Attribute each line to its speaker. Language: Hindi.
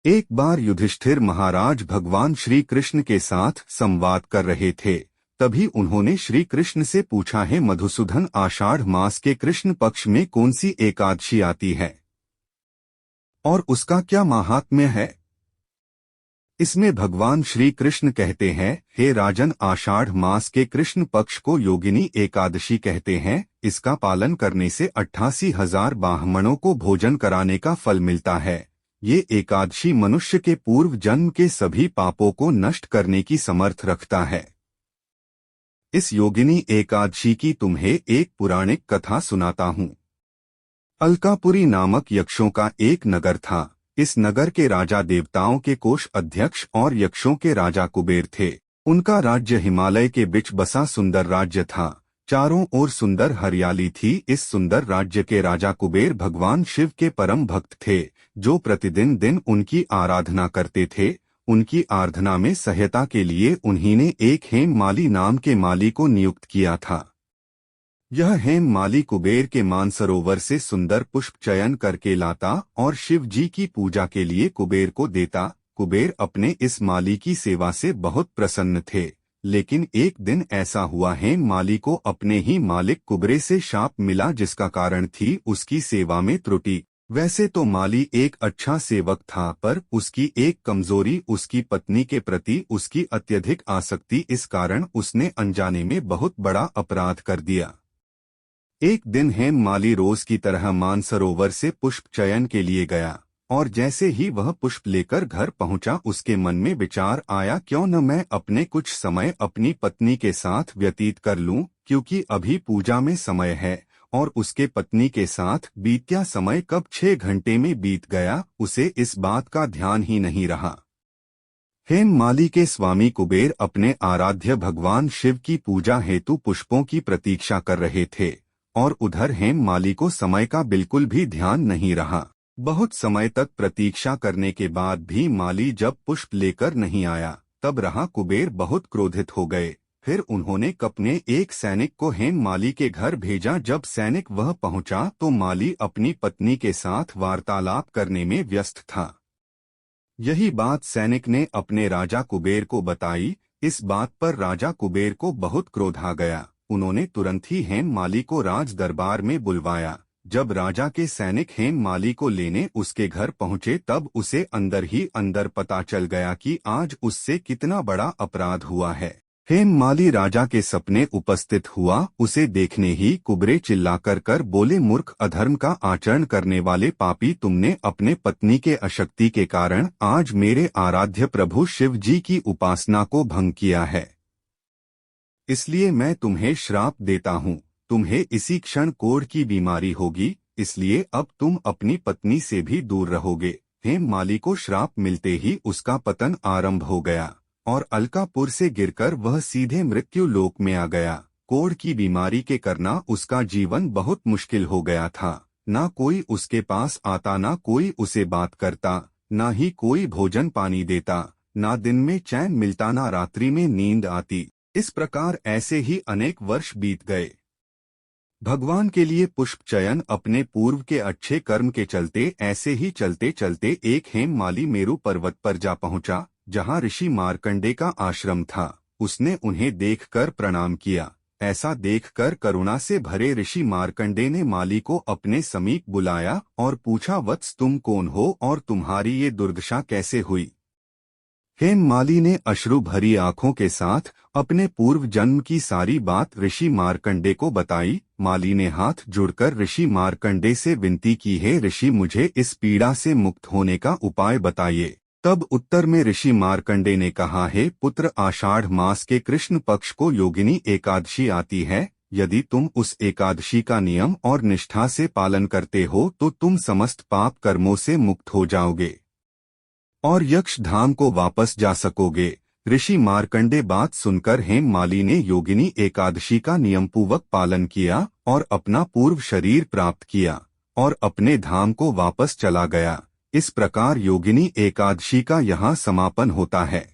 Speaker 1: एक बार युधिष्ठिर महाराज भगवान श्री कृष्ण के साथ संवाद कर रहे थे। तभी उन्होंने श्री कृष्ण से पूछा, है मधुसूदन, आषाढ़ मास के कृष्ण पक्ष में कौन सी एकादशी आती है और उसका क्या महात्म्य है? इसमें भगवान श्री कृष्ण कहते हैं, हे राजन, आषाढ़ मास के कृष्ण पक्ष को योगिनी एकादशी कहते हैं। इसका पालन करने से 88,000 ब्राह्मणों को भोजन कराने का फल मिलता है। ये एकादशी मनुष्य के पूर्व जन्म के सभी पापों को नष्ट करने की समर्थ रखता है। इस योगिनी एकादशी की तुम्हें एक पौराणिक कथा सुनाता हूँ। अलकापुरी नामक यक्षों का एक नगर था। इस नगर के राजा देवताओं के कोष अध्यक्ष और यक्षों के राजा कुबेर थे। उनका राज्य हिमालय के बीच बसा सुंदर राज्य था। चारों ओर सुंदर हरियाली थी। इस सुंदर राज्य के राजा कुबेर भगवान शिव के परम भक्त थे, जो प्रतिदिन दिन उनकी आराधना करते थे। उनकी आराधना में सहायता के लिए उन्हीं एक हेममाली नाम के माली को नियुक्त किया था। यह हेममाली कुबेर के मानसरोवर से सुंदर पुष्प चयन करके लाता और शिव जी की पूजा के लिए कुबेर को देता। कुबेर अपने इस माली की सेवा से बहुत प्रसन्न थे, लेकिन एक दिन ऐसा हुआ, हेममाली को अपने ही मालिक कुबेर से शाप मिला, जिसका कारण थी उसकी सेवा में त्रुटि। वैसे तो माली एक अच्छा सेवक था, पर उसकी एक कमजोरी उसकी पत्नी के प्रति उसकी अत्यधिक आसक्ति, इस कारण उसने अनजाने में बहुत बड़ा अपराध कर दिया। एक दिन हेममाली रोज की तरह मानसरोवर से पुष्प चयन के लिए गया, और जैसे ही वह पुष्प लेकर घर पहुंचा, उसके मन में विचार आया, क्यों न मैं अपने कुछ समय अपनी पत्नी के साथ व्यतीत कर लूं, क्योंकि अभी पूजा में समय है। और उसके पत्नी के साथ बीत्या समय कब 6 घंटे में बीत गया, उसे इस बात का ध्यान ही नहीं रहा। हेममाली के स्वामी कुबेर अपने आराध्य भगवान शिव की पूजा हेतु पुष्पों की प्रतीक्षा कर रहे थे, और उधर हेममाली को समय का बिल्कुल भी ध्यान नहीं रहा। बहुत समय तक प्रतीक्षा करने के बाद भी माली जब पुष्प लेकर नहीं आया, तब रहा कुबेर बहुत क्रोधित हो गए। फिर उन्होंने अपने एक सैनिक को हेममाली के घर भेजा। जब सैनिक वह पहुंचा तो माली अपनी पत्नी के साथ वार्तालाप करने में व्यस्त था। यही बात सैनिक ने अपने राजा कुबेर को बताई। इस बात पर राजा कुबेर को बहुत क्रोध आ गया। उन्होंने तुरंत ही हेममाली को राज दरबार में बुलवाया। जब राजा के सैनिक हेममाली को लेने उसके घर पहुंचे, तब उसे अंदर ही अंदर पता चल गया कि आज उससे कितना बड़ा अपराध हुआ है। हेममाली राजा के सपने उपस्थित हुआ। उसे देखने ही कुबेर चिल्लाकर कर बोले, मूर्ख, अधर्म का आचरण करने वाले पापी, तुमने अपने पत्नी के अशक्ति के कारण आज मेरे आराध्य प्रभु शिव जी की उपासना को भंग किया है। इसलिए मैं तुम्हें श्राप देता हूँ। तुम्हें इसी क्षण कोढ़ की बीमारी होगी, इसलिए अब तुम अपनी पत्नी से भी दूर रहोगे। हेममाली को श्राप मिलते ही उसका पतन आरंभ हो गया, और अलकापुर से गिरकर वह सीधे मृत्यु लोक में आ गया। कोढ़ की बीमारी के करना उसका जीवन बहुत मुश्किल हो गया था। ना कोई उसके पास आता, ना कोई उसे बात करता, ना ही कोई भोजन पानी देता। ना दिन में चैन मिलता, ना रात्रि में नींद आती। इस प्रकार ऐसे ही अनेक वर्ष बीत गए। भगवान के लिए पुष्प चयन अपने पूर्व के अच्छे कर्म के चलते ऐसे ही चलते चलते एक हेममाली मेरु पर्वत पर जा पहुंचा, जहां ऋषि मार्कंडे का आश्रम था। उसने उन्हें देखकर प्रणाम किया। ऐसा देखकर करुणा से भरे ऋषि मार्कंडे ने माली को अपने समीप बुलाया और पूछा, वत्स, तुम कौन हो और तुम्हारी ये दुर्दशा कैसे हुई? हेममाली ने अश्रु भरी आंखों के साथ अपने पूर्व जन्म की सारी बात ऋषि मार्कंडे को बताई। माली ने हाथ जोड़कर ऋषि मार्कंडे से विनती की, है ऋषि, मुझे इस पीड़ा से मुक्त होने का उपाय बताइए। तब उत्तर में ऋषि मार्कंडे ने कहा, है पुत्र, आषाढ़ मास के कृष्ण पक्ष को योगिनी एकादशी आती है। यदि तुम उस एकादशी का नियम और निष्ठा से पालन करते हो तो तुम समस्त पाप कर्मों से मुक्त हो जाओगे और यक्ष धाम को वापस जा सकोगे। ऋषि मार्कंडे बात सुनकर हेममाली ने योगिनी एकादशी का नियमपूर्वक पालन किया और अपना पूर्व शरीर प्राप्त किया और अपने धाम को वापस चला गया। इस प्रकार योगिनी एकादशी का यहाँ समापन होता है।